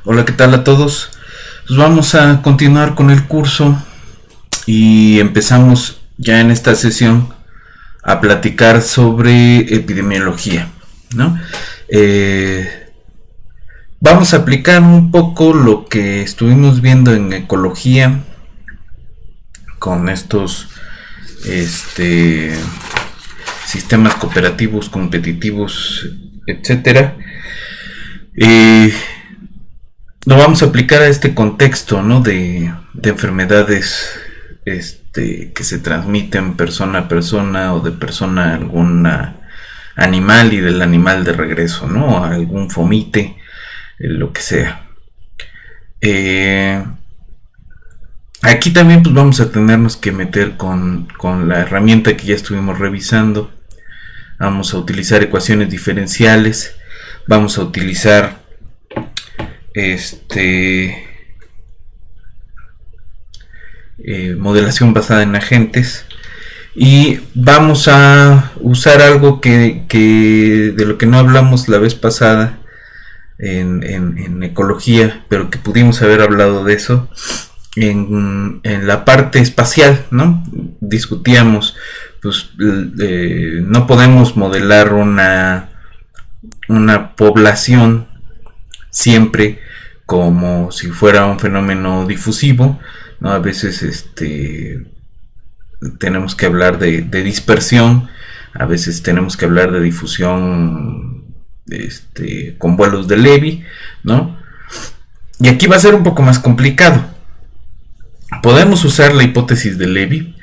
Hola, ¿qué tal a todos? Pues vamos a continuar con el curso y empezamos ya en esta sesión a platicar sobre epidemiología, ¿no? Vamos a aplicar un poco lo que estuvimos viendo en ecología con estos sistemas cooperativos, competitivos, etcétera. Lo vamos a aplicar a este contexto, ¿no? de enfermedades que se transmiten persona a persona o de persona a algún animal y del animal de regreso, ¿no? A algún fomite, lo que sea. Aquí también pues vamos a tenernos que meter con la herramienta que ya estuvimos revisando. Vamos a utilizar ecuaciones diferenciales, vamos a utilizar modelación basada en agentes y vamos a usar algo que de lo que no hablamos la vez pasada en ecología, pero que pudimos haber hablado de eso en la parte espacial, ¿no? Discutíamos, pues no podemos modelar una población siempre como si fuera un fenómeno difusivo, ¿no? A veces tenemos que hablar de dispersión, a veces tenemos que hablar de difusión con vuelos de Levy, ¿no? Y aquí va a ser un poco más complicado. Podemos usar la hipótesis de Levy,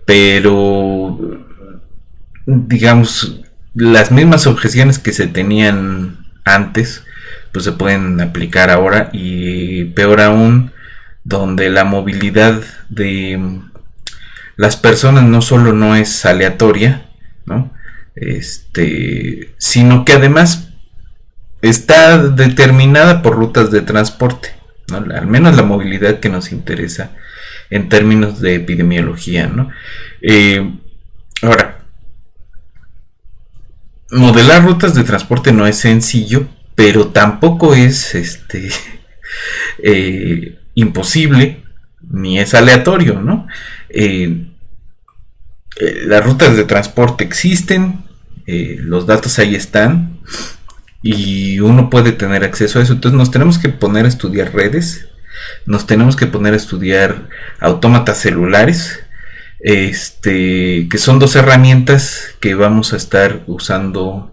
pero digamos las mismas objeciones que se tenían antes pues se pueden aplicar ahora, y peor aún, donde la movilidad de las personas no solo no es aleatoria, ¿no? Sino que además está determinada por rutas de transporte, ¿no? Al menos la movilidad que nos interesa en términos de epidemiología, ¿no? Ahora, modelar rutas de transporte no es sencillo, pero tampoco es imposible ni es aleatorio, ¿no? Las rutas de transporte existen, los datos ahí están y uno puede tener acceso a eso. Entonces nos tenemos que poner a estudiar redes, nos tenemos que poner a estudiar autómatas celulares, que son dos herramientas que vamos a estar usando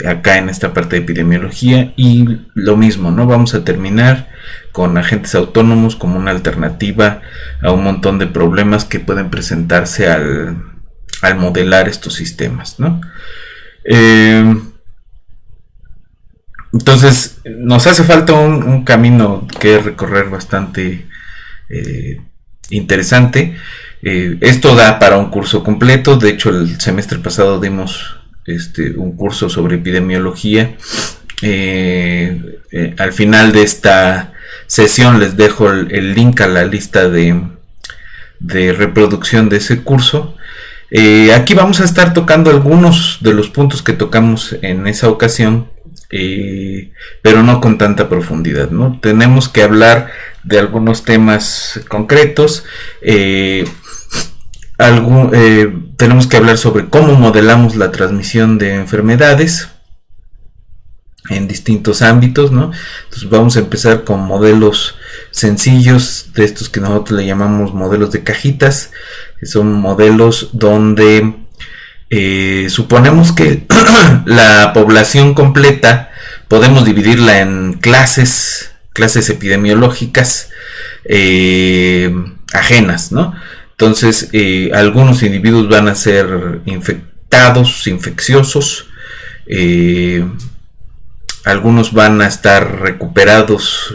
acá en esta parte de epidemiología. Y lo mismo, ¿no? Vamos a terminar con agentes autónomos como una alternativa a un montón de problemas que pueden presentarse al modelar estos sistemas, ¿no? Entonces nos hace falta un camino que recorrer bastante interesante. Esto da para un curso completo. De hecho, el semestre pasado dimos un curso sobre epidemiología. Al final de esta sesión les dejo el link a la lista de reproducción de ese curso. Aquí vamos a estar tocando algunos de los puntos que tocamos en esa ocasión, pero no con tanta profundidad, ¿no? Tenemos que hablar de algunos temas concretos. Tenemos que hablar sobre cómo modelamos la transmisión de enfermedades en distintos ámbitos, ¿no? Entonces vamos a empezar con modelos sencillos, de estos que nosotros le llamamos modelos de cajitas, que son modelos donde suponemos que la población completa podemos dividirla en clases epidemiológicas ajenas, ¿no? Entonces, algunos individuos van a ser infectados, infecciosos, algunos van a estar recuperados,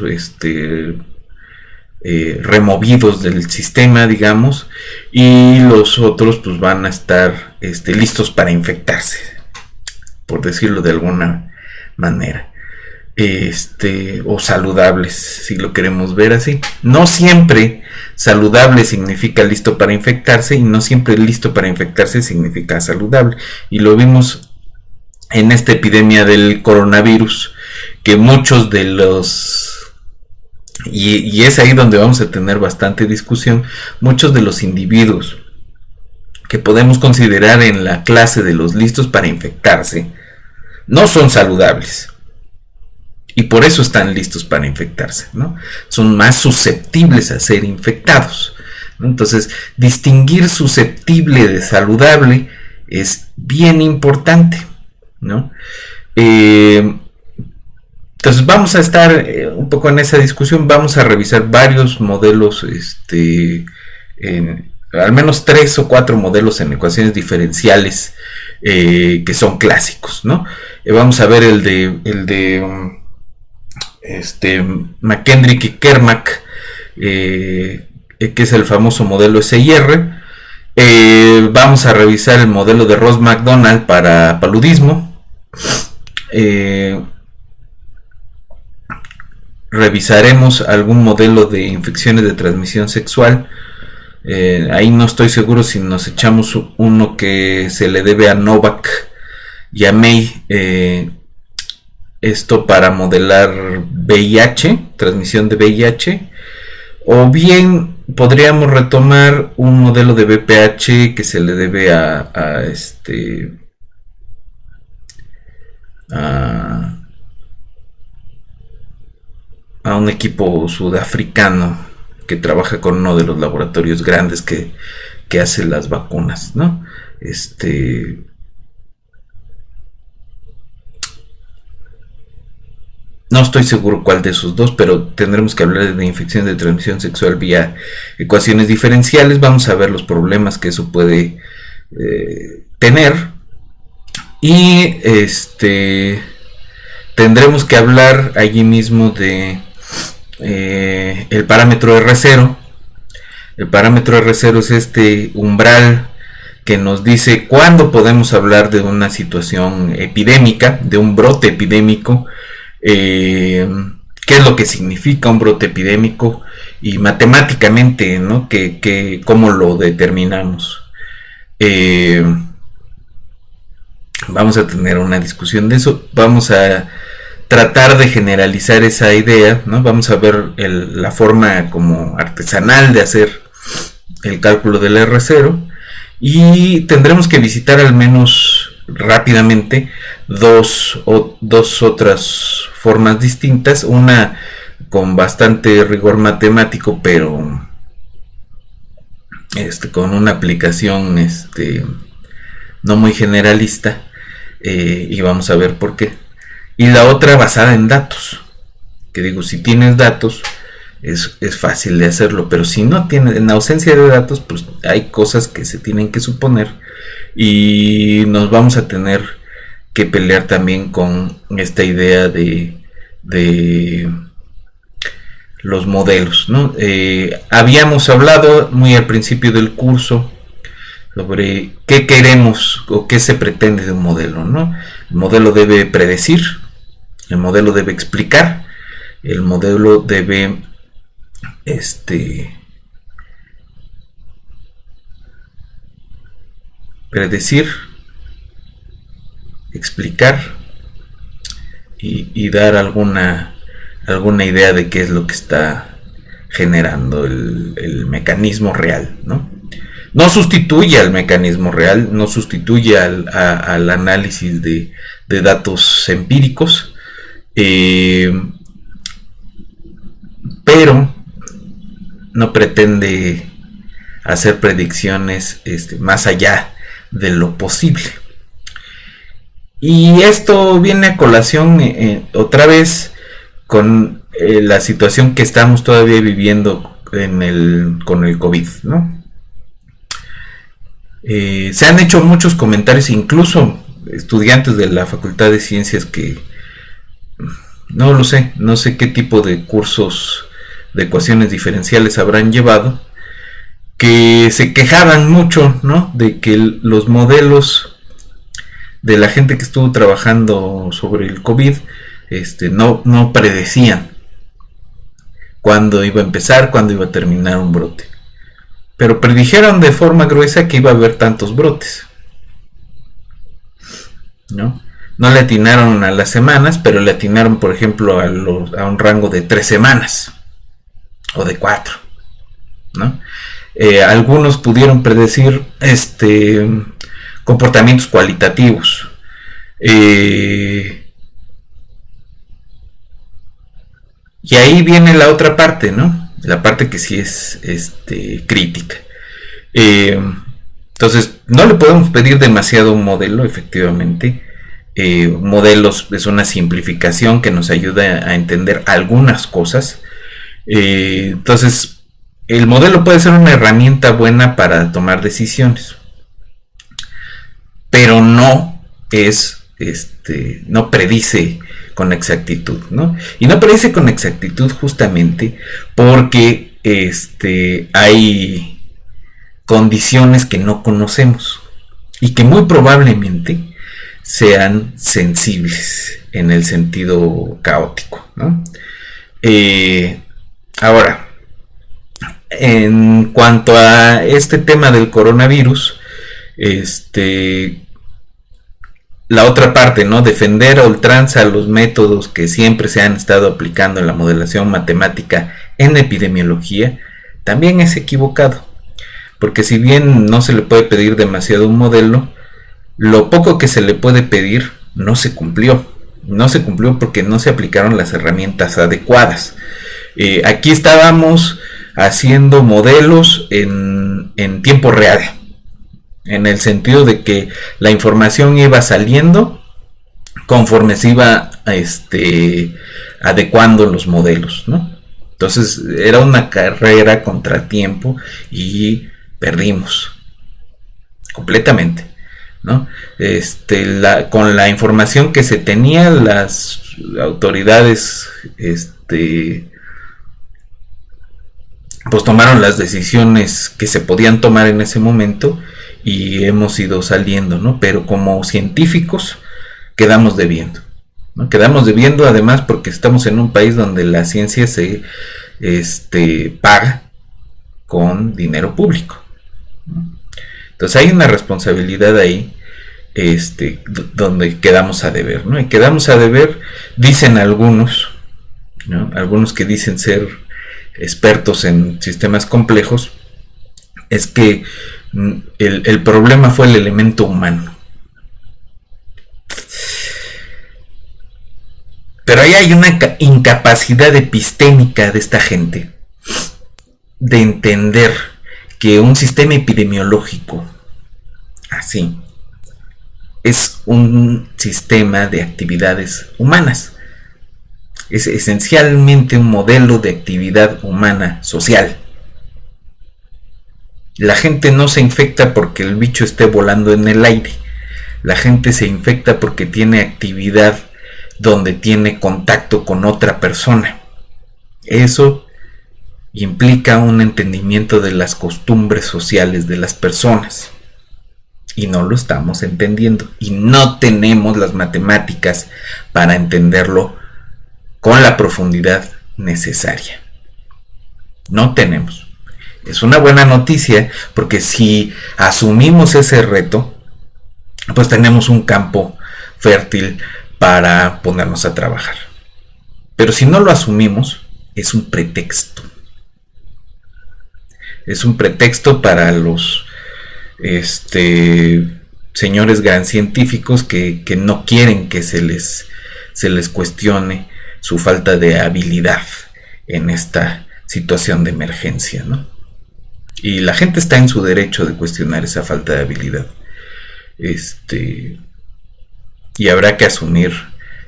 removidos del sistema, digamos, y los otros pues van a estar listos para infectarse, por decirlo de alguna manera. O saludables, si lo queremos ver así. No siempre saludable significa listo para infectarse, y no siempre listo para infectarse significa saludable, y lo vimos en esta epidemia del coronavirus, que muchos de los, y es ahí donde vamos a tener bastante discusión, muchos de los individuos que podemos considerar en la clase de los listos para infectarse, no son saludables. Y por eso están listos para infectarse, ¿no? Son más susceptibles a ser infectados, ¿no? Entonces, distinguir susceptible de saludable es bien importante, ¿no? Entonces vamos a estar un poco en esa discusión. Vamos a revisar varios modelos, al menos 3 o 4 modelos en ecuaciones diferenciales que son clásicos, ¿no? Vamos a ver el de McKendrick y Kermack, que es el famoso modelo SIR. Vamos a revisar el modelo de Ross McDonald para paludismo. Revisaremos algún modelo de infecciones de transmisión sexual. Ahí no estoy seguro si nos echamos uno que se le debe a Novak y a May, esto para modelar VIH, transmisión de VIH, o bien podríamos retomar un modelo de VPH que se le debe a un equipo sudafricano que trabaja con uno de los laboratorios grandes que hace las vacunas, ¿no? No estoy seguro cuál de esos dos, pero tendremos que hablar de infección de transmisión sexual vía ecuaciones diferenciales. Vamos a ver los problemas que eso puede tener. Y tendremos que hablar allí mismo de el parámetro R0. El parámetro R0 es este umbral que nos dice cuándo podemos hablar de una situación epidémica, de un brote epidémico, qué es lo que significa un brote epidémico y matemáticamente, ¿no? Cómo lo determinamos. Vamos a tener una discusión de eso. Vamos a tratar de generalizar esa idea, ¿no? Vamos a ver la forma como artesanal de hacer el cálculo del R0 y tendremos que visitar al menos rápidamente dos otras formas distintas, una con bastante rigor matemático pero con una aplicación no muy generalista, y vamos a ver por qué. Y la otra basada en datos, que digo, si tienes datos es fácil de hacerlo, pero si no tienes, en ausencia de datos, pues hay cosas que se tienen que suponer y nos vamos a tener que pelear también con esta idea de los modelos, ¿no? Habíamos hablado muy al principio del curso sobre qué queremos o qué se pretende de un modelo, ¿no? El modelo debe predecir, el modelo debe explicar, el modelo debe predecir, explicar y dar alguna idea de qué es lo que está generando el mecanismo real, ¿no? No sustituye al mecanismo real, no sustituye al análisis de datos empíricos, pero no pretende hacer predicciones más allá de lo posible. Y esto viene a colación otra vez con la situación que estamos todavía viviendo con el COVID, ¿no? Se han hecho muchos comentarios, incluso estudiantes de la Facultad de Ciencias que no lo sé, no sé qué tipo de cursos de ecuaciones diferenciales habrán llevado, que se quejaban mucho, ¿no? De que los modelos de la gente que estuvo trabajando sobre el COVID no predecían cuándo iba a empezar, cuándo iba a terminar un brote. Pero predijeron de forma gruesa que iba a haber tantos brotes, ¿no? no le atinaron a las semanas, pero le atinaron, por ejemplo, a un rango de 3 semanas o de 4, ¿no? Algunos pudieron predecir comportamientos cualitativos. Y ahí viene la otra parte, ¿no? La parte que sí es crítica. Entonces, no le podemos pedir demasiado a un modelo, efectivamente. Modelos es una simplificación que nos ayuda a entender algunas cosas. Entonces, el modelo puede ser una herramienta buena para tomar decisiones, pero no es, no predice con exactitud, ¿no? Y no predice con exactitud justamente porque hay condiciones que no conocemos y que muy probablemente sean sensibles en el sentido caótico, ¿no? Ahora, en cuanto a este tema del coronavirus, la otra parte, ¿no? Defender a ultranza los métodos que siempre se han estado aplicando en la modelación matemática en epidemiología, también es equivocado. Porque si bien no se le puede pedir demasiado a un modelo, lo poco que se le puede pedir no se cumplió. No se cumplió porque no se aplicaron las herramientas adecuadas. Aquí estábamos haciendo modelos en tiempo real, en el sentido de que la información iba saliendo conforme se iba adecuando los modelos, ¿no? Entonces era una carrera contra tiempo y perdimos completamente, ¿no? Con la información que se tenía, las autoridades pues tomaron las decisiones que se podían tomar en ese momento y hemos ido saliendo, ¿no? Pero como científicos quedamos debiendo, ¿no? Quedamos debiendo además porque estamos en un país donde la ciencia se paga con dinero público, ¿no? Entonces hay una responsabilidad ahí donde quedamos a deber, ¿no? Y quedamos a deber, dicen algunos, ¿no? Algunos que dicen ser expertos en sistemas complejos, es que el problema fue el elemento humano. Pero ahí hay una incapacidad epistémica de esta gente de entender que un sistema epidemiológico así es un sistema de actividades humanas. Es esencialmente un modelo de actividad humana social. La gente no se infecta porque el bicho esté volando en el aire. La gente se infecta porque tiene actividad donde tiene contacto con otra persona. Eso implica un entendimiento de las costumbres sociales de las personas. Y no lo estamos entendiendo. Y no tenemos las matemáticas para entenderlo con la profundidad necesaria. No tenemos. Es una buena noticia porque si asumimos ese reto, pues tenemos un campo fértil para ponernos a trabajar. Pero si no lo asumimos, es un pretexto. Es un pretexto para los señores gran científicos que no quieren que se les cuestione su falta de habilidad en esta situación de emergencia, ¿no? Y la gente está en su derecho de cuestionar esa falta de habilidad. Y habrá que asumir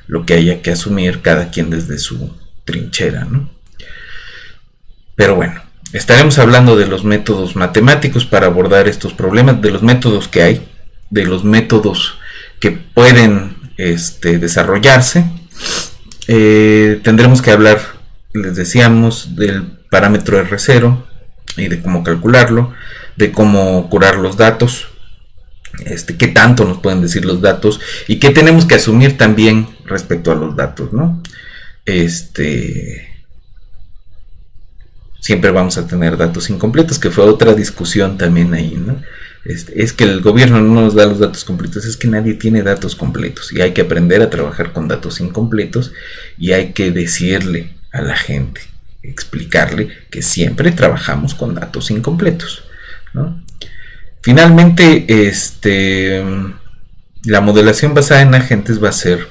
lo que haya que asumir, cada quien desde su trinchera, ¿no? Pero bueno, estaremos hablando de los métodos matemáticos para abordar estos problemas, de los métodos que hay, de los métodos que pueden desarrollarse. Tendremos que hablar, les decíamos, del parámetro R0 y de cómo calcularlo, de cómo curar los datos, qué tanto nos pueden decir los datos y qué tenemos que asumir también respecto a los datos, ¿no? Siempre vamos a tener datos incompletos, que fue otra discusión también ahí, ¿no? Es que el gobierno no nos da los datos completos, es que nadie tiene datos completos y hay que aprender a trabajar con datos incompletos y hay que decirle a la gente, explicarle que siempre trabajamos con datos incompletos, ¿no? Finalmente, la modelación basada en agentes va a ser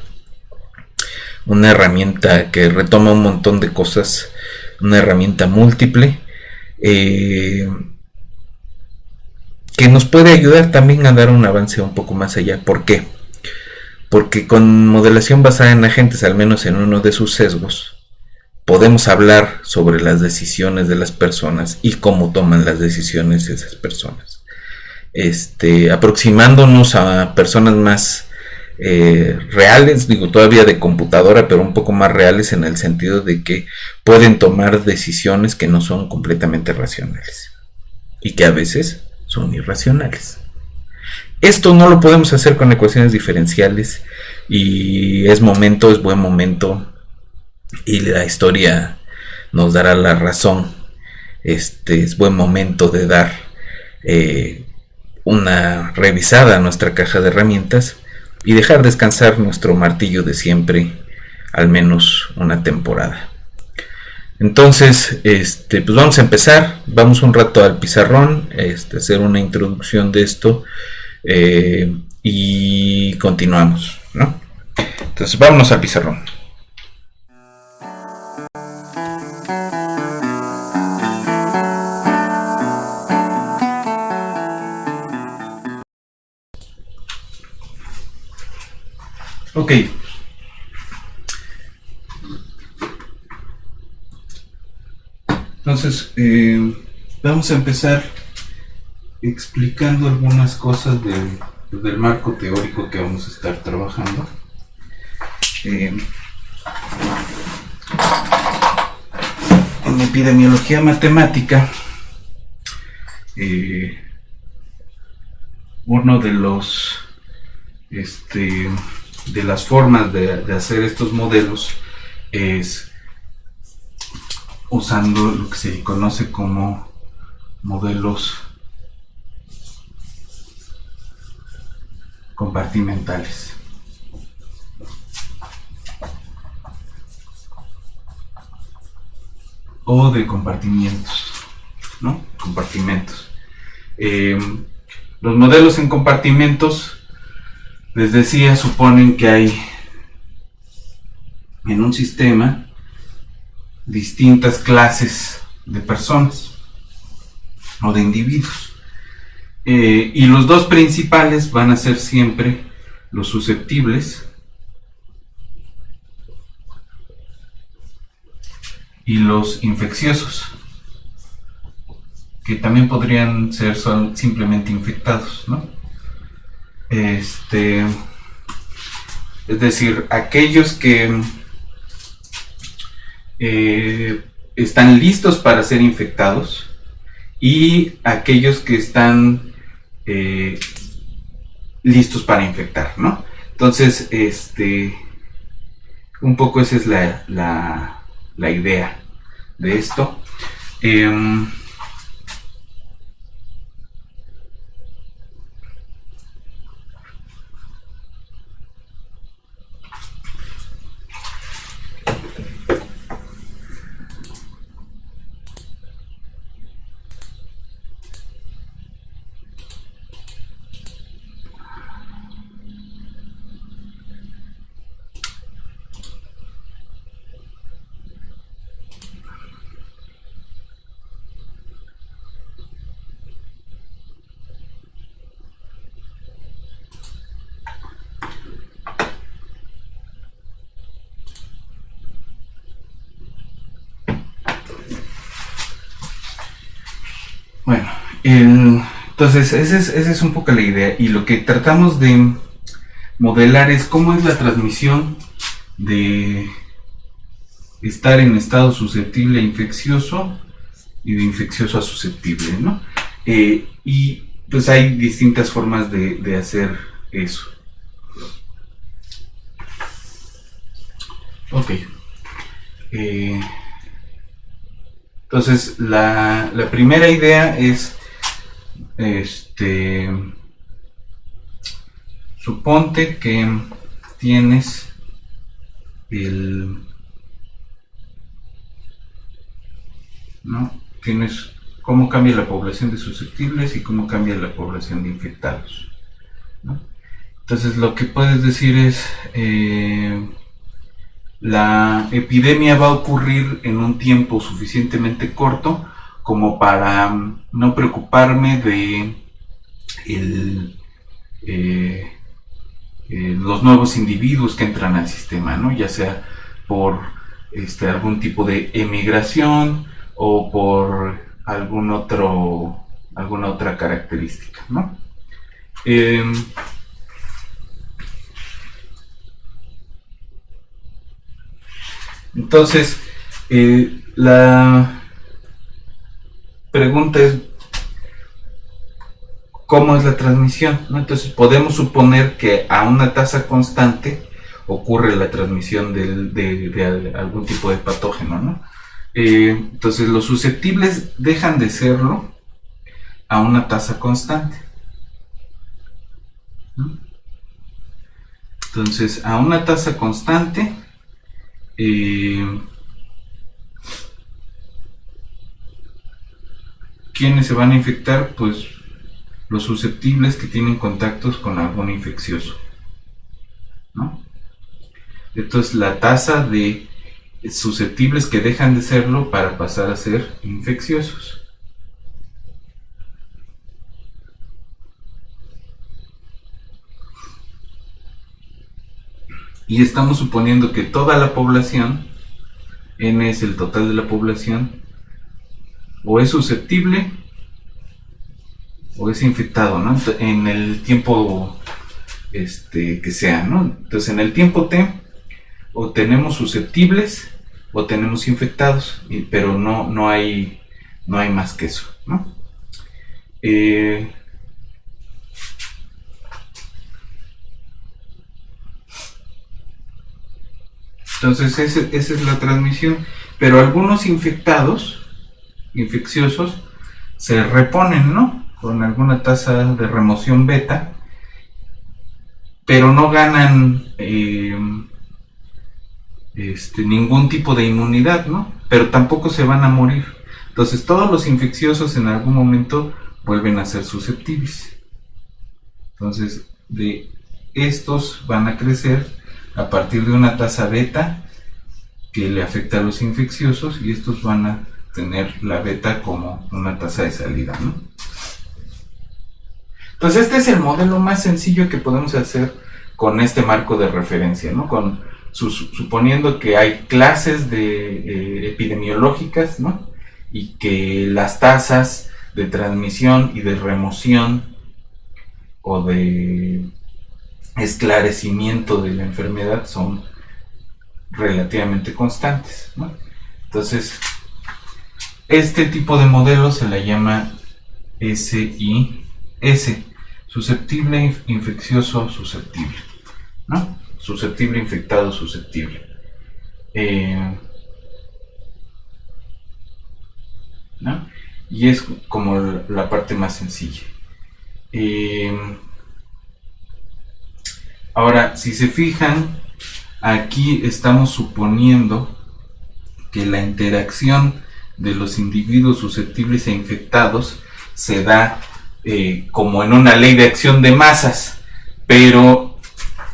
una herramienta que retoma un montón de cosas, una herramienta múltiple, que nos puede ayudar también a dar un avance un poco más allá. ¿Por qué? Porque con modelación basada en agentes, al menos en uno de sus sesgos, podemos hablar sobre las decisiones de las personas y cómo toman las decisiones esas personas. Aproximándonos a personas más reales, digo todavía de computadora, pero un poco más reales en el sentido de que pueden tomar decisiones que no son completamente racionales y que a veces son irracionales. Esto no lo podemos hacer con ecuaciones diferenciales y es buen momento y la historia nos dará la razón. Es buen momento de dar una revisada a nuestra caja de herramientas y dejar descansar nuestro martillo de siempre al menos una temporada. Entonces, pues vamos a empezar, vamos un rato al pizarrón, hacer una introducción de esto y continuamos, ¿no? Entonces, vámonos al pizarrón. Ok. Entonces, vamos a empezar explicando algunas cosas del marco teórico que vamos a estar trabajando. En epidemiología matemática, uno de los de las formas de hacer estos modelos es usando lo que se conoce como modelos compartimentales. O de compartimientos, ¿no? Compartimentos. Los modelos en compartimentos, les decía, suponen que hay en un sistema distintas clases de personas o de individuos, y los dos principales van a ser siempre los susceptibles y los infecciosos, que también podrían ser simplemente infectados, ¿no? Es decir, aquellos que están listos para ser infectados y aquellos que están listos para infectar, ¿no? Entonces, un poco esa es la idea de esto. Bueno, entonces esa es un poco la idea, y lo que tratamos de modelar es cómo es la transmisión de estar en estado susceptible a infeccioso y de infeccioso a susceptible, ¿no? Y pues hay distintas formas de hacer eso. Ok. Entonces la primera idea es este, suponte que tienes el, ¿no? Tienes cómo cambia la población de susceptibles y cómo cambia la población de infectados, ¿no? Entonces lo que puedes decir es, la epidemia va a ocurrir en un tiempo suficientemente corto como para no preocuparme de el, los nuevos individuos que entran al sistema, ¿no? Ya sea por algún tipo de emigración o por alguna otra característica, ¿no? Entonces, la pregunta es, ¿cómo es la transmisión? ¿No? Entonces, podemos suponer que a una tasa constante ocurre la transmisión de algún tipo de patógeno, ¿no? Entonces, los susceptibles dejan de serlo a una tasa constante, ¿no? Entonces, a una tasa constante, ¿quiénes se van a infectar? Pues los susceptibles que tienen contactos con algún infeccioso, ¿no? Entonces, la tasa de susceptibles que dejan de serlo para pasar a ser infecciosos. Y estamos suponiendo que toda la población, N es el total de la población, o es susceptible o es infectado, ¿no? En el tiempo que sea, ¿no? Entonces, en el tiempo T, o tenemos susceptibles o tenemos infectados, pero no hay más que eso, ¿no? Entonces, esa es la transmisión. Pero algunos infecciosos, se reponen, ¿no? Con alguna tasa de remoción beta, pero no ganan ningún tipo de inmunidad, ¿no? Pero tampoco se van a morir. Entonces, todos los infecciosos en algún momento vuelven a ser susceptibles. Entonces, de estos van a crecer a partir de una tasa beta que le afecta a los infecciosos, y estos van a tener la beta como una tasa de salida, ¿no? Entonces, este es el modelo más sencillo que podemos hacer con este marco de referencia, ¿no? Suponiendo que hay clases epidemiológicas, ¿no? Y que las tasas de transmisión y de remoción o de esclarecimiento de la enfermedad son relativamente constantes, ¿no? Entonces, este tipo de modelo se le llama SIS, susceptible, infeccioso, susceptible, ¿no? Susceptible, infectado, susceptible. ¿No? Y es como la parte más sencilla. Ahora, si se fijan, aquí estamos suponiendo que la interacción de los individuos susceptibles e infectados se da como en una ley de acción de masas, pero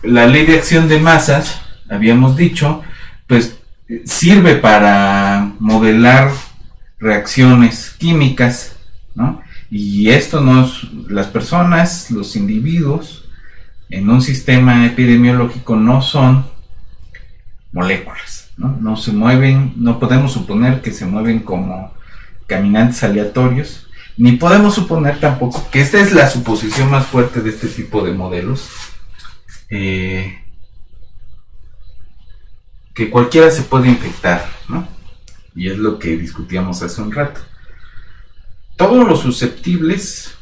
la ley de acción de masas, habíamos dicho, pues sirve para modelar reacciones químicas, ¿no? Y esto las personas, los individuos en un sistema epidemiológico no son moléculas, ¿no? No se mueven, no podemos suponer que se mueven como caminantes aleatorios, ni podemos suponer tampoco, que esta es la suposición más fuerte de este tipo de modelos, que cualquiera se puede infectar, ¿no? Y es lo que discutíamos hace un rato. Todos los susceptibles,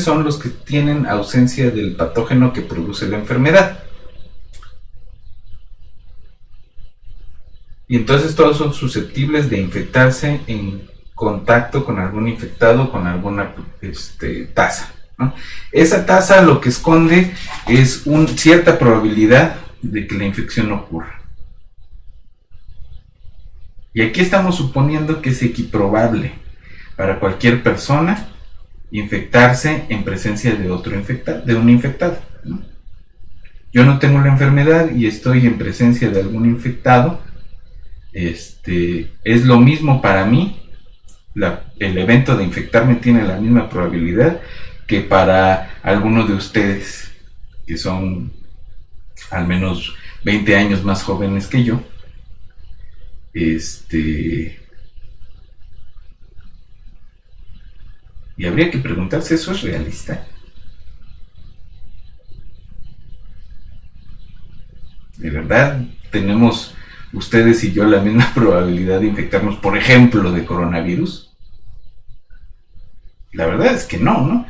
son los que tienen ausencia del patógeno que produce la enfermedad. Y entonces todos son susceptibles de infectarse contacto con algún infectado, con alguna tasa, ¿no? Esa tasa lo que esconde es cierta probabilidad de que la infección ocurra. Y aquí estamos suponiendo que es equiprobable para cualquier persona infectarse en presencia de un infectado, ¿no? Yo no tengo la enfermedad y estoy en presencia de algún infectado. Es lo mismo para mí. El evento de infectarme tiene la misma probabilidad que para alguno de ustedes, que son al menos 20 años más jóvenes que yo. Y habría que preguntarse, ¿eso es realista? ¿De verdad tenemos ustedes y yo la misma probabilidad de infectarnos, por ejemplo, de coronavirus? La verdad es que no.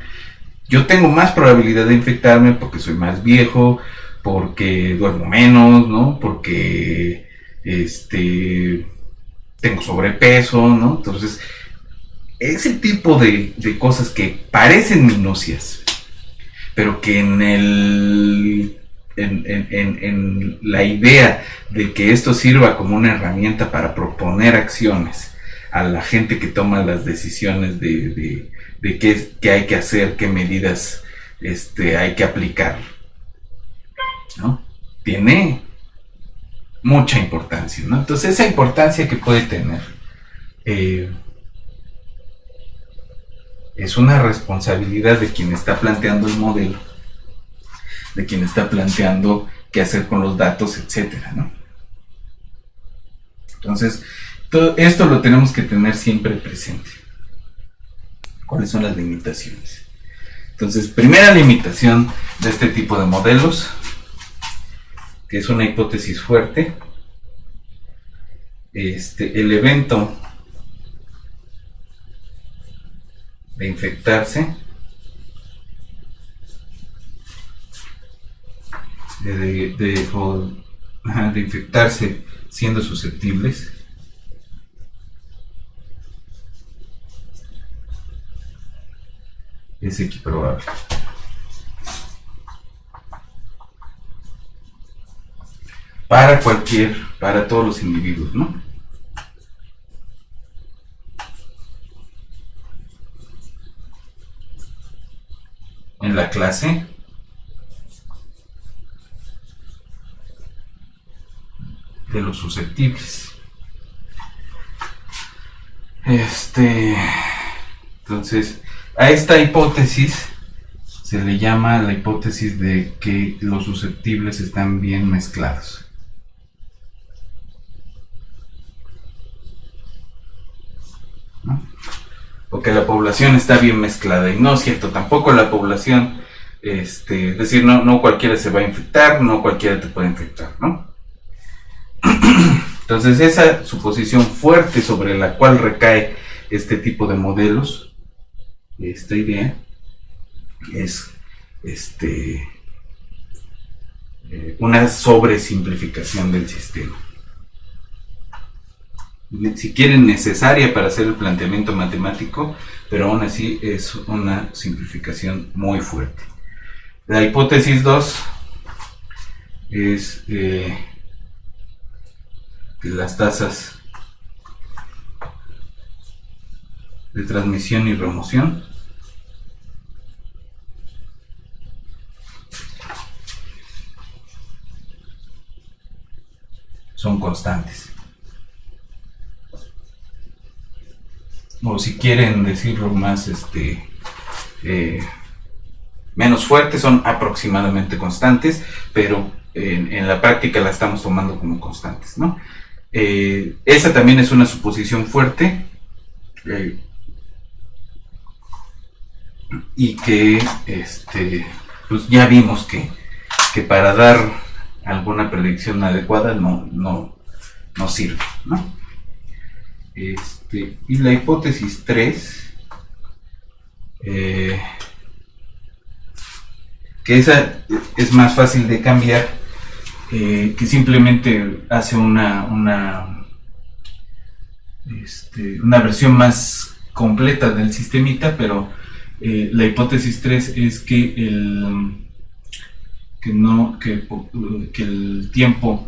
Yo tengo más probabilidad de infectarme porque soy más viejo, porque duermo menos, ¿no? Porque tengo sobrepeso, ¿no? Entonces, ese tipo de cosas que parecen minucias, pero que en la idea de que esto sirva como una herramienta para proponer acciones a la gente que toma las decisiones de qué hay que hacer, qué medidas hay que aplicar, ¿no? Tiene mucha importancia, ¿no? Entonces, esa importancia que puede tener es una responsabilidad de quien está planteando el modelo, de quien está planteando qué hacer con los datos, etcétera, ¿no? Entonces, todo esto lo tenemos que tener siempre presente. ¿Cuáles son las limitaciones? Entonces, primera limitación de este tipo de modelos, que es una hipótesis fuerte. El evento de infectarse, de infectarse siendo susceptibles, es equiprobable. Para todos los individuos, ¿no? En la clase de los susceptibles. Entonces, a esta hipótesis se le llama la hipótesis de que los susceptibles están bien mezclados. ¿No? O que la población está bien mezclada, y no es cierto, tampoco la población, es decir, no cualquiera se va a infectar, no cualquiera te puede infectar, ¿no? Entonces, esa suposición fuerte sobre la cual recae este tipo de modelos, esta idea, es una sobresimplificación del sistema. Si quieren, necesaria para hacer el planteamiento matemático, pero aún así es una simplificación muy fuerte. La hipótesis 2 es que las tasas de transmisión y remoción son constantes. O si quieren decirlo más menos fuerte, son aproximadamente constantes, pero en la práctica la estamos tomando como constantes, ¿no? Esa también es una suposición fuerte, y que pues ya vimos que para dar alguna predicción adecuada no sirve, ¿no? Y la hipótesis 3, que esa es más fácil de cambiar, que simplemente hace una una versión más completa del sistemita, pero la hipótesis 3 es que no que el tiempo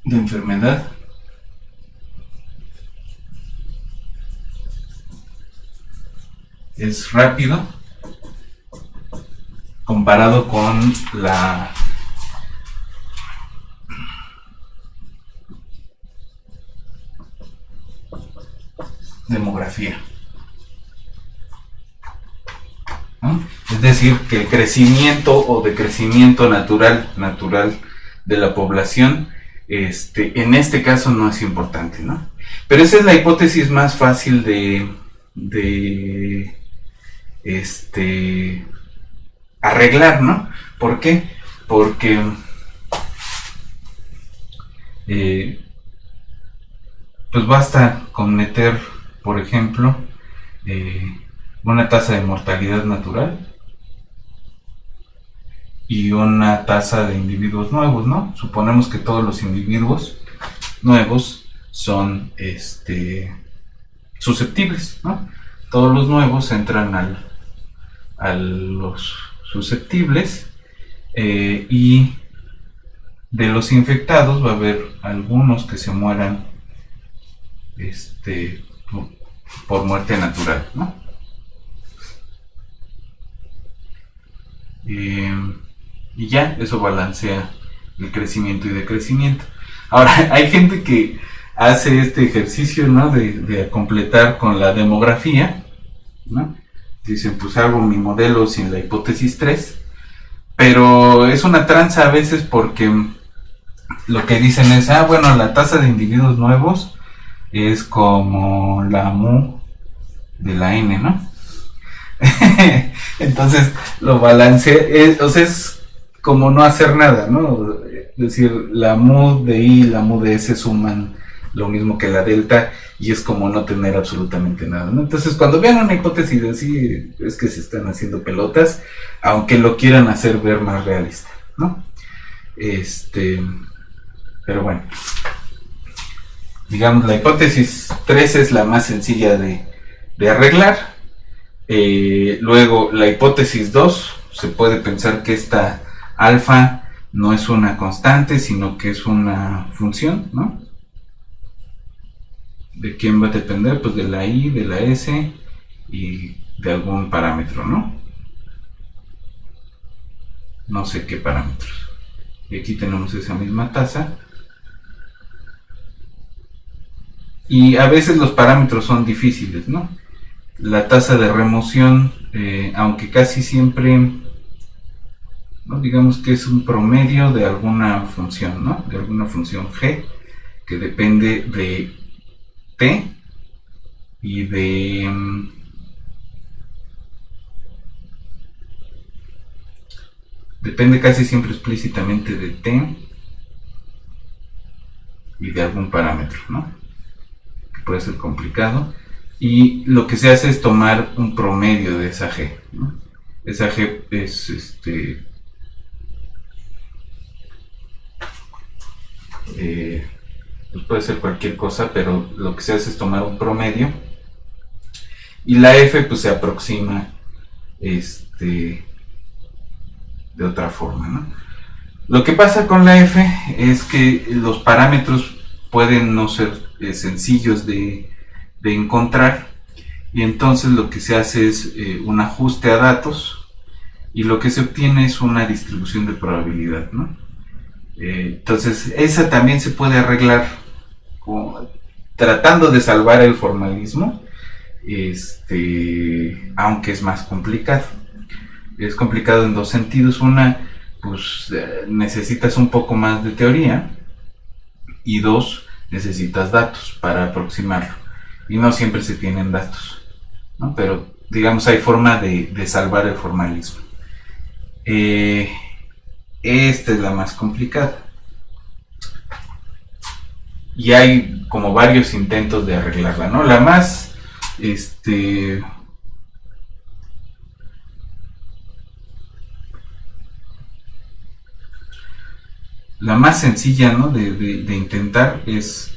de enfermedad es rápido comparado con la demografía, ¿no? Es decir, que el crecimiento o decrecimiento natural de la población, en este caso no es importante, ¿no? Pero esa es la hipótesis más fácil de arreglar, ¿no? ¿Por qué? Porque pues basta con meter, por ejemplo, una tasa de mortalidad natural y una tasa de individuos nuevos, ¿no? Suponemos que todos los individuos nuevos son susceptibles, ¿no? Todos los nuevos entran a los susceptibles, y de los infectados va a haber algunos que se mueran por muerte natural, ¿no? Y ya, eso balancea el crecimiento y decrecimiento. Ahora, hay gente que hace este ejercicio, ¿no? De completar con la demografía, ¿no? Dicen, pues hago mi modelo sin la hipótesis 3, pero es una tranza a veces porque lo que dicen es, bueno, la tasa de individuos nuevos es como la mu de la n, ¿no? Entonces lo balancea, o sea, es como no hacer nada, ¿no? Es decir, la mu de i y la mu de s suman lo mismo que la delta y es como no tener absolutamente nada, ¿no? Entonces cuando vean una hipótesis así es que se están haciendo pelotas, aunque lo quieran hacer ver más realista, ¿no? Pero bueno, digamos, la hipótesis 3 es la más sencilla de arreglar. Luego la hipótesis 2, se puede pensar que esta alfa no es una constante, sino que es una función, ¿no? ¿De quién va a depender? Pues de la i, de la s y de algún parámetro, ¿no? No sé qué parámetros. Y aquí tenemos esa misma tasa. Y a veces los parámetros son difíciles, ¿no? La tasa de remoción, aunque casi siempre, ¿no? Digamos que es un promedio de alguna función, ¿no? De alguna función g que depende de t y depende casi siempre explícitamente de t y de algún parámetro, ¿no? Que puede ser complicado. Y lo que se hace es tomar un promedio de esa g, ¿no? Esa g es pues puede ser cualquier cosa, pero lo que se hace es tomar un promedio y la f pues se aproxima de otra forma, ¿no? Lo que pasa con la f es que los parámetros pueden no ser sencillos de encontrar y entonces lo que se hace es un ajuste a datos y lo que se obtiene es una distribución de probabilidad, ¿no? Entonces esa también se puede arreglar tratando de salvar el formalismo, aunque es más complicado. Es complicado en dos sentidos. Una, pues necesitas un poco más de teoría y dos, necesitas datos para aproximarlo y no siempre se tienen datos, ¿no? Pero digamos hay forma de salvar el formalismo. Esta es la más complicada y hay como varios intentos de arreglarla, ¿no? La más la más sencilla, ¿no? de intentar es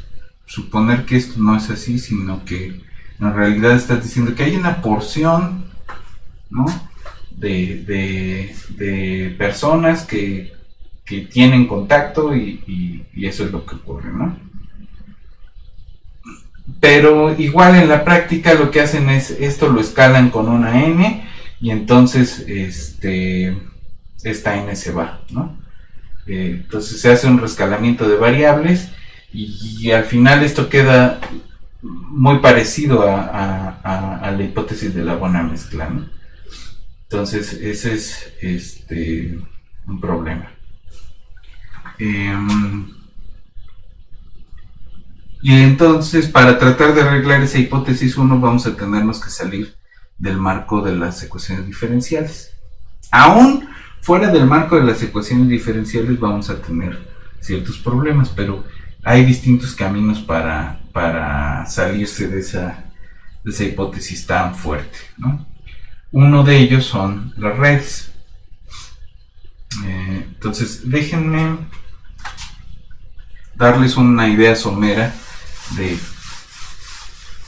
suponer que esto no es así, sino que en realidad estás diciendo que hay una porción, ¿no?, de personas que tienen contacto y eso es lo que ocurre, ¿no? Pero igual en la práctica lo que hacen es esto lo escalan con una n y entonces esta n se va, ¿no? Entonces se hace un rescalamiento de variables y al final esto queda muy parecido a la hipótesis de la buena mezcla, ¿no? Entonces ese es un problema. Y entonces para tratar de arreglar esa hipótesis 1 vamos a tenernos que salir del marco de las ecuaciones diferenciales. Aún fuera del marco de las ecuaciones diferenciales vamos a tener ciertos problemas, pero hay distintos caminos para salirse de esa hipótesis tan fuerte, ¿no? Uno de ellos son las redes. Entonces déjenme darles una idea somera de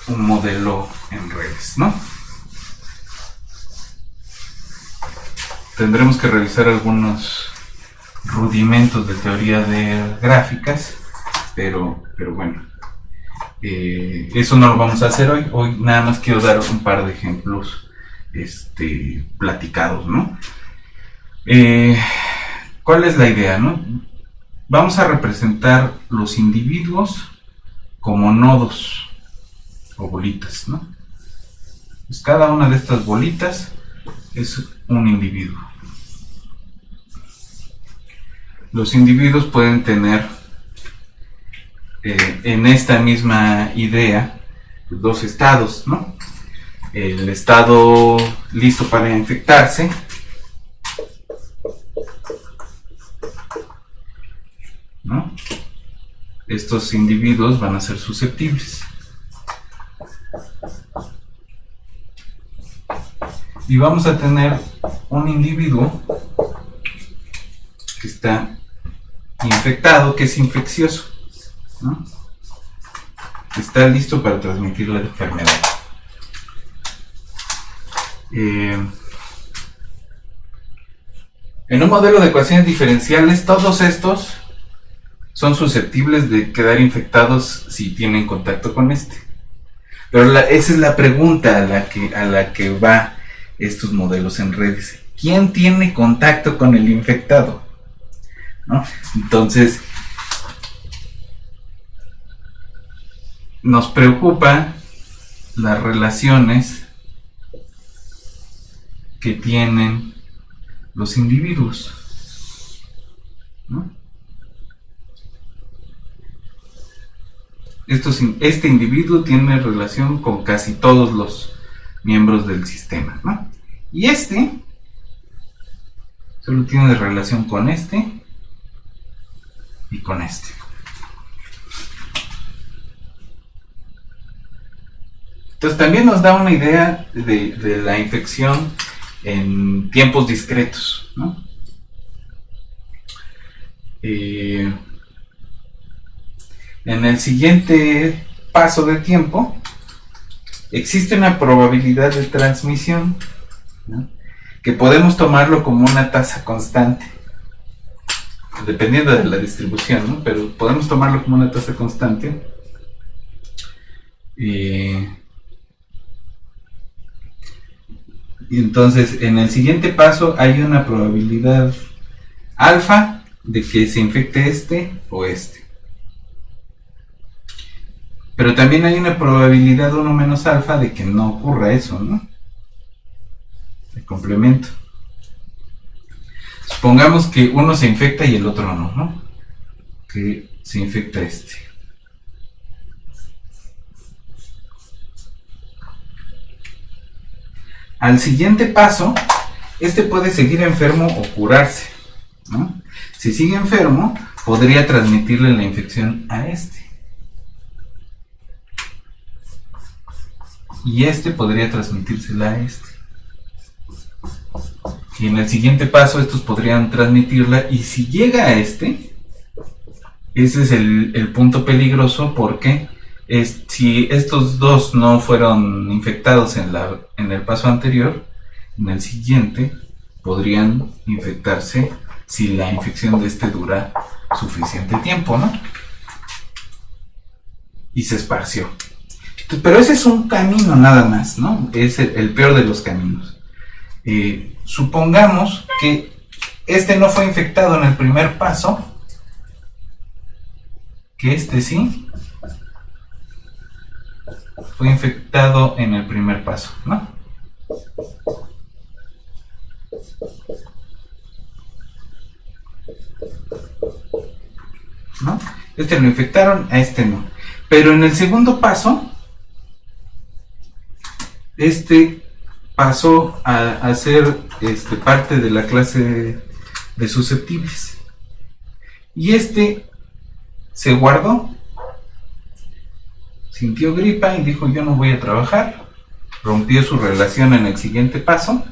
un modelo en redes, ¿no? Tendremos que revisar algunos rudimentos de teoría de gráficas, pero bueno, eso no lo vamos a hacer hoy. Hoy nada más quiero dar un par de ejemplos platicados, ¿no? ¿Cuál es la idea, no? Vamos a representar los individuos como nodos o bolitas, ¿no? Pues cada una de estas bolitas es un individuo. Los individuos pueden tener en esta misma idea dos estados, ¿no? El estado listo para infectarse, ¿no? Estos individuos van a ser susceptibles. Y vamos a tener un individuo que está infectado, que es infeccioso, ¿no? Está listo para transmitir la enfermedad. En un modelo de ecuaciones diferenciales, todos estos son susceptibles de quedar infectados si tienen contacto con este. Pero esa es la pregunta a la que va estos modelos en redes. ¿Quién tiene contacto con el infectado? ¿No? Entonces, nos preocupa las relaciones que tienen los individuos, ¿no? Este individuo tiene relación con casi todos los miembros del sistema, ¿no? Y solo tiene relación con este y con este. Entonces también nos da una idea de la infección en tiempos discretos, ¿no? En el siguiente paso de tiempo existe una probabilidad de transmisión, ¿no?, que podemos tomarlo como una tasa constante, dependiendo de la distribución, ¿no? Pero podemos tomarlo como una tasa constante. Y entonces en el siguiente paso hay una probabilidad alfa de que se infecte este o este. Pero también hay una probabilidad 1 menos alfa de que no ocurra eso, ¿no? El complemento. Supongamos que uno se infecta y el otro no, ¿no? Que se infecta este. Al siguiente paso, este puede seguir enfermo o curarse, ¿no? Si sigue enfermo, podría transmitirle la infección a este. Y este podría transmitírsela a este. Y en el siguiente paso estos podrían transmitirla, y si llega a este, ese es el punto peligroso, porque Si estos dos no fueron infectados en el paso anterior, en el siguiente podrían infectarse si la infección de este dura suficiente tiempo, ¿no? Y se esparció. Pero ese es un camino nada más, ¿no? Es el peor de los caminos. Supongamos que este no fue infectado en el primer paso, que este sí fue infectado en el primer paso, ¿no? ¿No? Este lo infectaron, a este no. Pero en el segundo paso, este pasó a ser parte de la clase de susceptibles. Y este se guardó, sintió gripa y dijo: yo no voy a trabajar. Rompió su relación en el siguiente paso.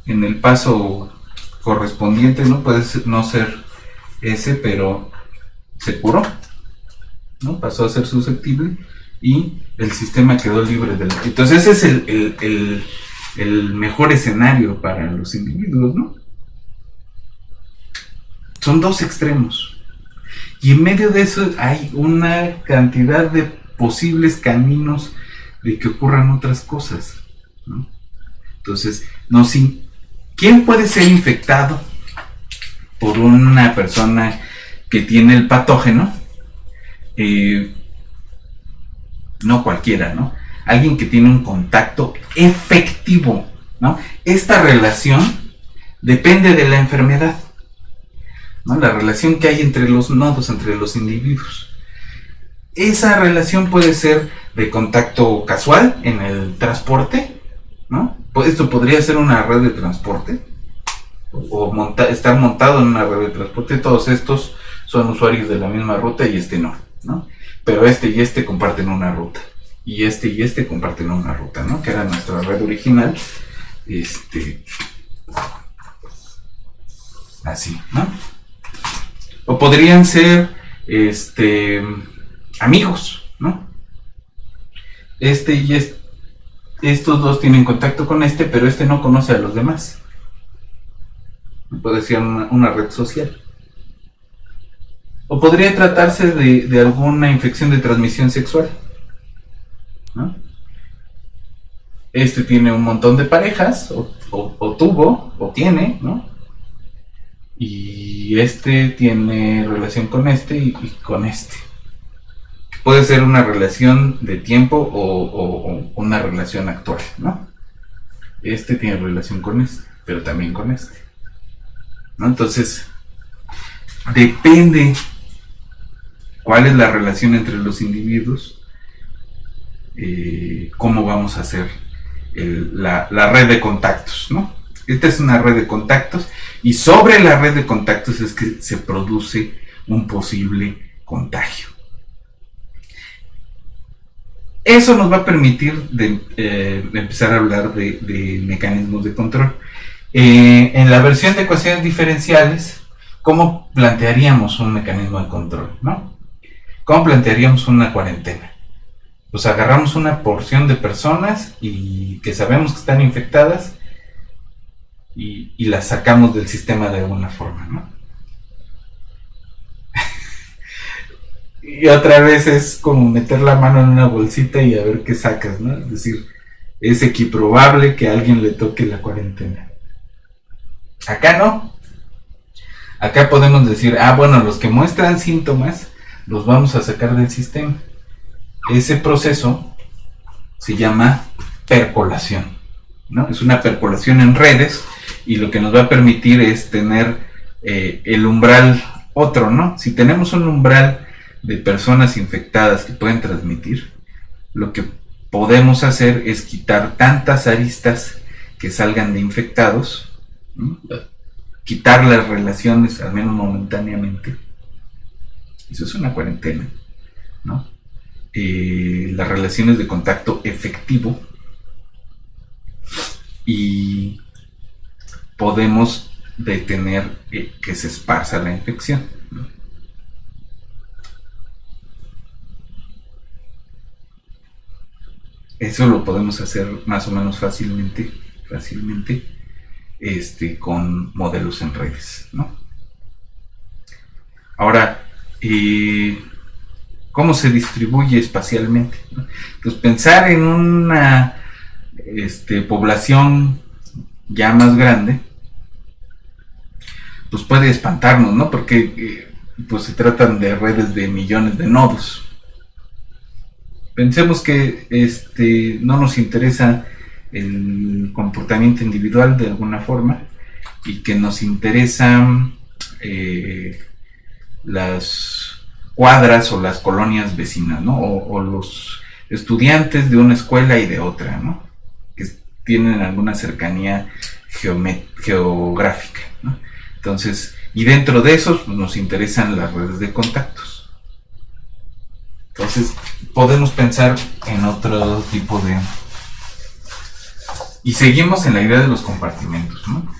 En el paso correspondiente, no puede no ser ese, pero se curó, ¿no? Pasó a ser susceptible y el sistema quedó libre de la... Entonces ese es el mejor escenario para los individuos, ¿no? Son dos extremos. Y en medio de eso hay una cantidad de posibles caminos de que ocurran otras cosas, ¿no? Entonces, ¿quién puede ser infectado por una persona que tiene el patógeno? No cualquiera, ¿no? Alguien que tiene un contacto efectivo, ¿no? Esta relación depende de la enfermedad, ¿no? La relación que hay entre los nodos, entre los individuos. Esa relación puede ser de contacto casual en el transporte, ¿no? Esto podría ser una red de transporte, o estar montado en una red de transporte. Todos estos son usuarios de la misma ruta y este no, ¿no? Pero este y este comparten una ruta, y este comparten una ruta, ¿no? Que era nuestra red original, así, ¿no? O podrían ser, amigos, ¿no? Estos dos tienen contacto con pero este no conoce a los demás. Puede ser una red social. O podría tratarse de alguna infección de transmisión sexual, ¿no? Este tiene un montón de parejas, o tuvo, o tiene, ¿no? Y este tiene relación con y con este. Puede ser una relación de tiempo o una relación actual, ¿no? Este tiene relación con pero también con ¿no? Entonces, depende cuál es la relación entre los individuos, cómo vamos a hacer la red de contactos, ¿no? Esta es una red de contactos, y sobre la red de contactos es que se produce un posible contagio. Eso nos va a permitir empezar a hablar de mecanismos de control. En la versión de ecuaciones diferenciales, ¿cómo plantearíamos un mecanismo de control, ¿no? ¿Cómo plantearíamos una cuarentena? Pues agarramos una porción de personas y que sabemos que están infectadas y las sacamos del sistema de alguna forma, ¿no? Y otra vez es como meter la mano en una bolsita y a ver qué sacas, ¿no? Es decir, es equiprobable que a alguien le toque la cuarentena. Acá no. Acá podemos decir, bueno, los que muestran síntomas los vamos a sacar del sistema. Ese proceso se llama percolación, ¿no? Es una percolación en redes, y lo que nos va a permitir es tener el umbral otro, ¿no? Si tenemos un umbral de personas infectadas que pueden transmitir, lo que podemos hacer es quitar tantas aristas que salgan de infectados, ¿no? Quitar las relaciones, al menos momentáneamente. Eso es una cuarentena, ¿no? Las relaciones de contacto efectivo, y podemos detener que se esparza la infección, ¿no? Eso lo podemos hacer más o menos fácilmente, con modelos en redes, ¿no? Ahora, ¿cómo se distribuye espacialmente, ¿no? Pues pensar en una población ya más grande, pues puede espantarnos, ¿no? Porque pues se tratan de redes de millones de nodos. Pensemos que no nos interesa el comportamiento individual de alguna forma y que nos interesan las cuadras o las colonias vecinas, ¿no? O los estudiantes de una escuela y de otra, ¿no? Que tienen alguna cercanía geográfica, ¿no? Entonces, y dentro de esos pues, nos interesan las redes de contactos. Entonces, podemos pensar en otro tipo de... Y seguimos en la idea de los compartimentos, ¿no?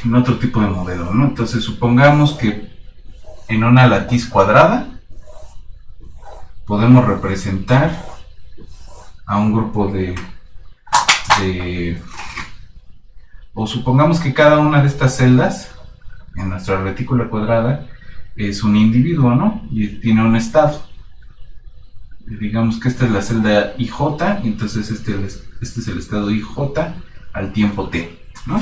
En otro tipo de modelo, ¿no? Entonces, supongamos que en una latiz cuadrada podemos representar a un grupo de o supongamos que cada una de estas celdas en nuestra retícula cuadrada es un individuo, ¿no? Y tiene un estado. Digamos que esta es la celda IJ, y entonces este es el estado IJ al tiempo t, ¿no?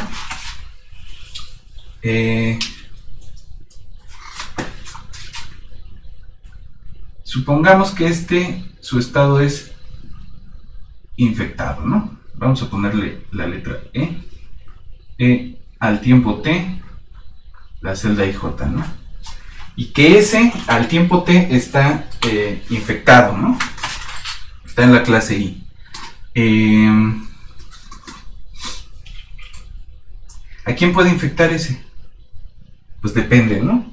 Supongamos que su estado es infectado, ¿no? Vamos a ponerle la letra E al tiempo t, la celda IJ, ¿no? Y que ese al tiempo t está infectado, ¿no? Está en la clase I. ¿A quién puede infectar ese? Pues depende, ¿no?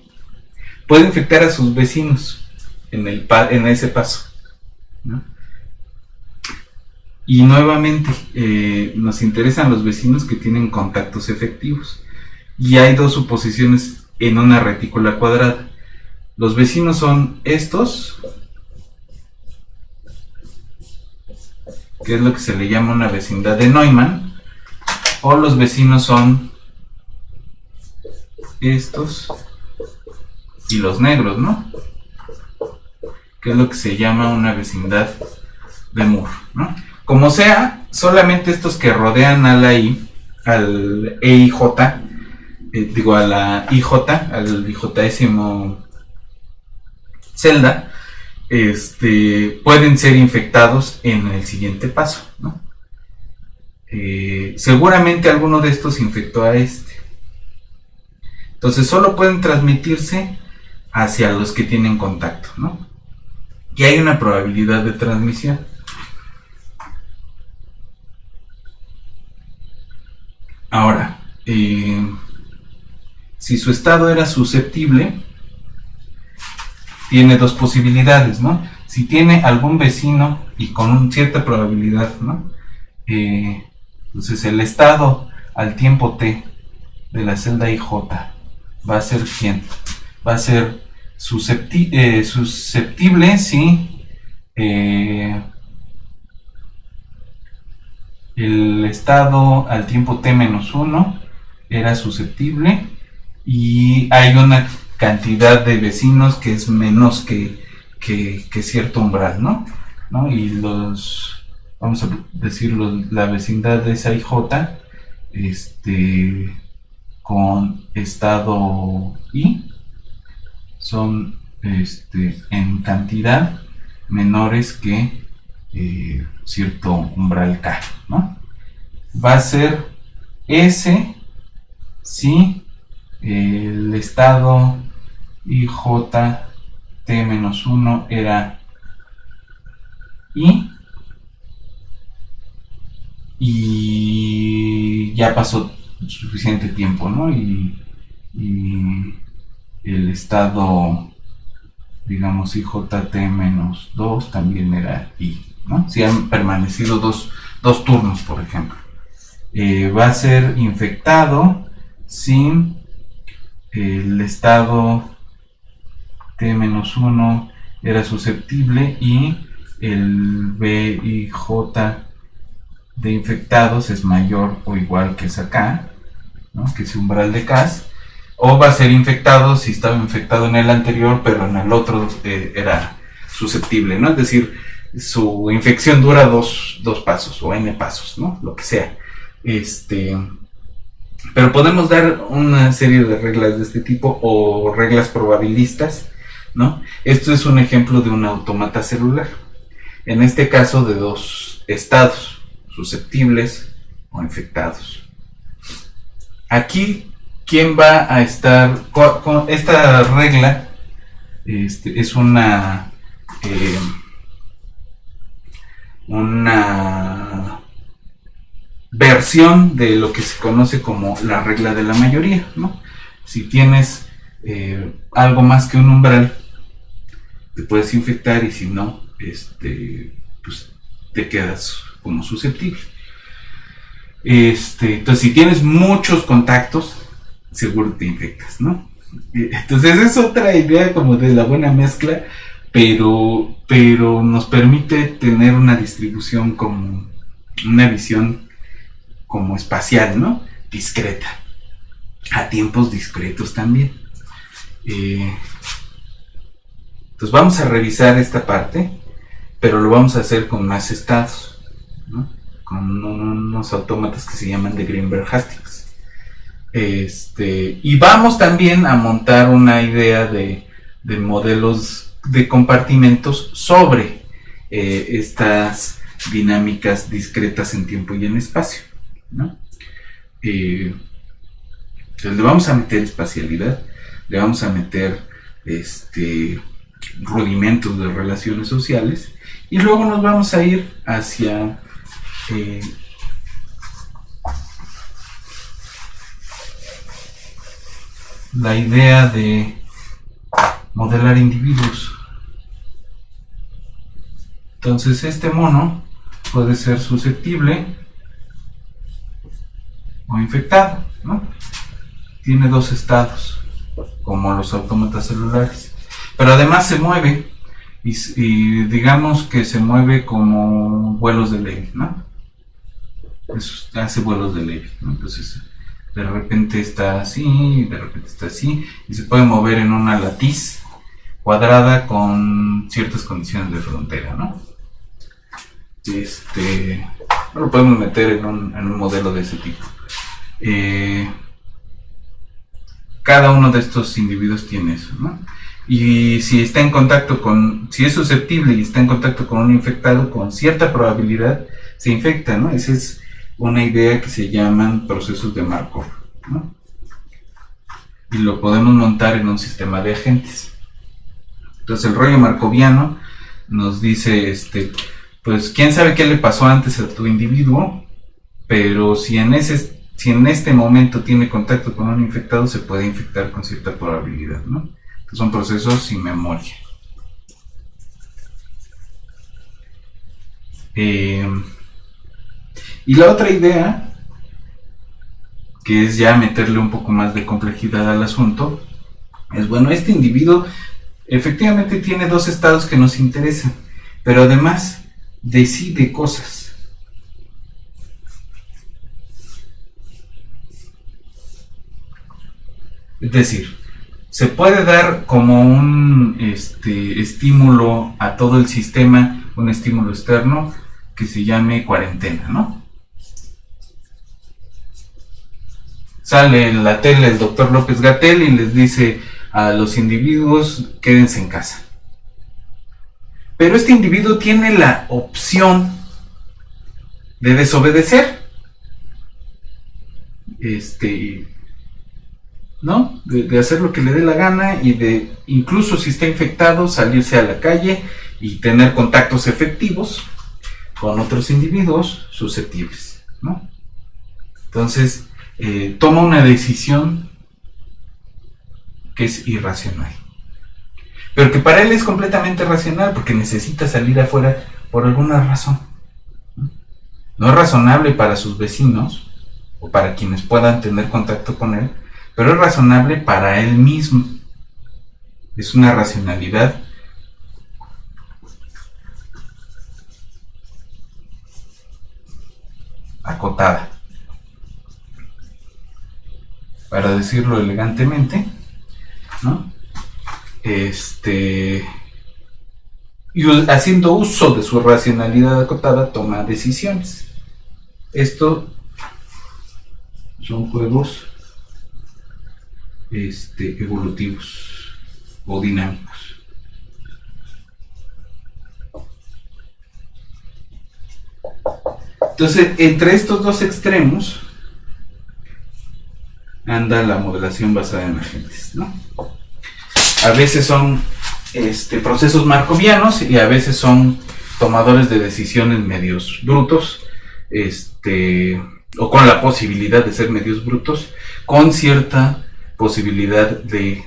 Puede infectar a sus vecinos en ese paso, ¿no? Y nuevamente nos interesan los vecinos que tienen contactos efectivos. Y hay dos suposiciones en una retícula cuadrada. Los vecinos son estos, que es lo que se le llama una vecindad de Neumann, o los vecinos son estos y los negros, ¿no? Que es lo que se llama una vecindad de Moore, ¿no? Como sea, solamente estos que rodean a la I, al EIJ, a la IJ, al IJésimo celda, pueden ser infectados en el siguiente paso, ¿no? Seguramente alguno de estos infectó a este. Entonces solo pueden transmitirse hacia los que tienen contacto, ¿no? Y hay una probabilidad de transmisión. Ahora, si su estado era susceptible, tiene dos posibilidades, ¿no? Si tiene algún vecino y con cierta probabilidad, ¿no? Entonces el estado al tiempo t de la celda IJ va a ser ¿quién? Va a ser susceptible si el estado al tiempo t-1 era susceptible y hay una cantidad de vecinos que es menos que cierto umbral, ¿no? Y vamos a decirlo, la vecindad de esa IJ con estado I son en cantidad menores que cierto umbral K, ¿no? Va a ser S si el estado IJ t-1 era I y ya pasó suficiente tiempo, ¿no? Y el estado, digamos, IJT-2 también era I, ¿no? Si han permanecido dos turnos, por ejemplo. Va a ser infectado si el estado t-1 era susceptible y el VIJ de infectados es mayor o igual que esa K, ¿no? Que ese umbral de Cas, o va a ser infectado si estaba infectado en el anterior, pero en el otro era susceptible, ¿no? Es decir, su infección dura dos pasos o n pasos, ¿no? Lo que sea. Pero podemos dar una serie de reglas de este tipo o reglas probabilistas, ¿no? Esto es un ejemplo de un autómata celular. En este caso de dos estados, susceptibles o infectados. Aquí, ¿quién va a estar con esta regla? Es una versión de lo que se conoce como la regla de la mayoría, ¿no? Si tienes algo más que un umbral, te puedes infectar, y si no, pues te quedas como susceptible. Entonces, si tienes muchos contactos, seguro te infectas, ¿no? Entonces es otra idea como de la buena mezcla, pero nos permite tener una distribución como una visión como espacial, ¿no? Discreta, a tiempos discretos también. Entonces vamos a revisar esta parte, pero lo vamos a hacer con más estados, ¿no? Con unos autómatas que se llaman de Greenberg-Hastings. Y vamos también a montar una idea de modelos de compartimentos sobre estas dinámicas discretas en tiempo y en espacio, ¿no? Entonces le vamos a meter espacialidad, le vamos a meter rudimentos de relaciones sociales, y luego nos vamos a ir hacia la idea de modelar individuos. Entonces este mono puede ser susceptible o infectado, ¿no? Tiene dos estados, como los autómatas celulares, pero además se mueve, y digamos que se mueve como vuelos de Levy, ¿no? Hace vuelos de Levy, ¿no? Entonces de repente está así, de repente está así, y se puede mover en una latiz cuadrada con ciertas condiciones de frontera, ¿no? Lo podemos meter en un modelo de ese tipo. Cada uno de estos individuos tiene eso, ¿no? Y si está en contacto si es susceptible y está en contacto con un infectado, con cierta probabilidad se infecta, ¿no? Esa es una idea que se llaman procesos de Markov, ¿no? Y lo podemos montar en un sistema de agentes. Entonces el rollo markoviano nos dice, pues quién sabe qué le pasó antes a tu individuo, pero si en este momento tiene contacto con un infectado, se puede infectar con cierta probabilidad, ¿no? Entonces son procesos sin memoria. Y la otra idea, que es ya meterle un poco más de complejidad al asunto, es, bueno, este individuo efectivamente tiene dos estados que nos interesan, pero además decide cosas. Es decir, se puede dar como un estímulo a todo el sistema, un estímulo externo que se llame cuarentena, ¿no? Sale en la tele el doctor López-Gatell y les dice a los individuos: quédense en casa. Pero este individuo tiene la opción de desobedecer, ¿no? De hacer lo que le dé la gana, y de, incluso si está infectado, salirse a la calle y tener contactos efectivos con otros individuos susceptibles, ¿no? Entonces toma una decisión que es irracional, pero que para él es completamente racional, porque necesita salir afuera por alguna razón. No es razonable para sus vecinos o para quienes puedan tener contacto con él, pero es razonable para él mismo. Es una racionalidad acotada. Para decirlo elegantemente, ¿no? Y haciendo uso de su racionalidad acotada, toma decisiones. Esto son juegos evolutivos o dinámicos. Entonces, entre estos dos extremos anda la modelación basada en agentes, ¿no? A veces son procesos markovianos y a veces son tomadores de decisiones medios brutos, o con la posibilidad de ser medios brutos, con cierta posibilidad de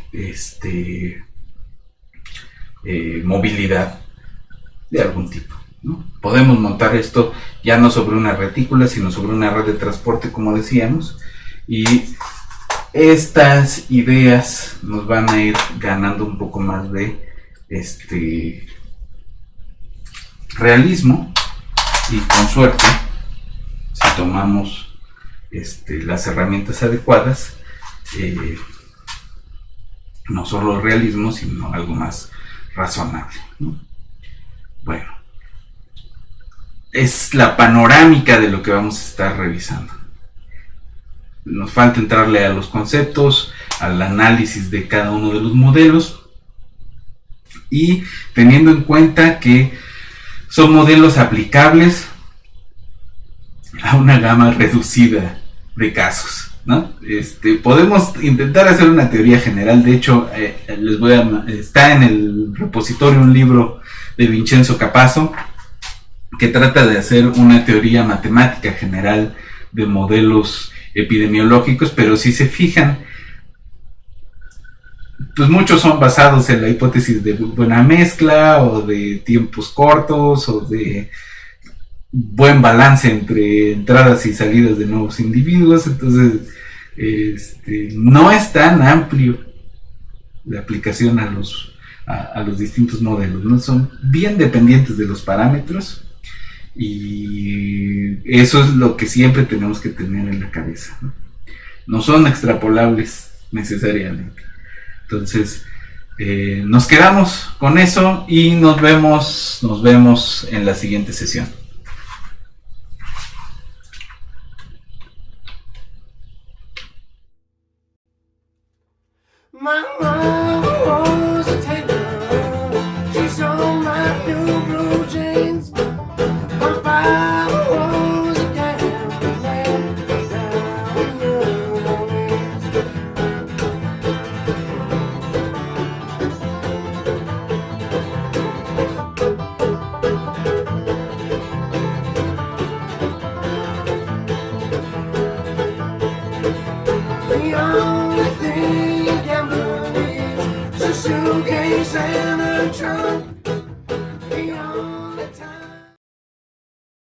movilidad de algún tipo, ¿no? Podemos montar esto ya no sobre una retícula, sino sobre una red de transporte, como decíamos, y estas ideas nos van a ir ganando un poco más de realismo, y con suerte, si tomamos las herramientas adecuadas, no solo realismo, sino algo más razonable, ¿no? Bueno, es la panorámica de lo que vamos a estar revisando. Nos falta entrarle a los conceptos, al análisis de cada uno de los modelos, y teniendo en cuenta que son modelos aplicables a una gama reducida de casos, ¿no? Podemos intentar hacer una teoría general. De hecho, está en el repositorio un libro de Vincenzo Capasso que trata de hacer una teoría matemática general de modelos epidemiológicos, pero si se fijan, pues muchos son basados en la hipótesis de buena mezcla, o de tiempos cortos, o de buen balance entre entradas y salidas de nuevos individuos. Entonces, no es tan amplio la aplicación a los distintos modelos, ¿no? Son bien dependientes de los parámetros, y eso es lo que siempre tenemos que tener en la cabeza, ¿no? No son extrapolables necesariamente. Entonces, nos quedamos con eso y nos vemos en la siguiente sesión. My mama was a tailor. She sewed my new blue jeans. My father was a gambler down in New Orleans. The only thing a gambler needs is a suitcase and a trunk. The only time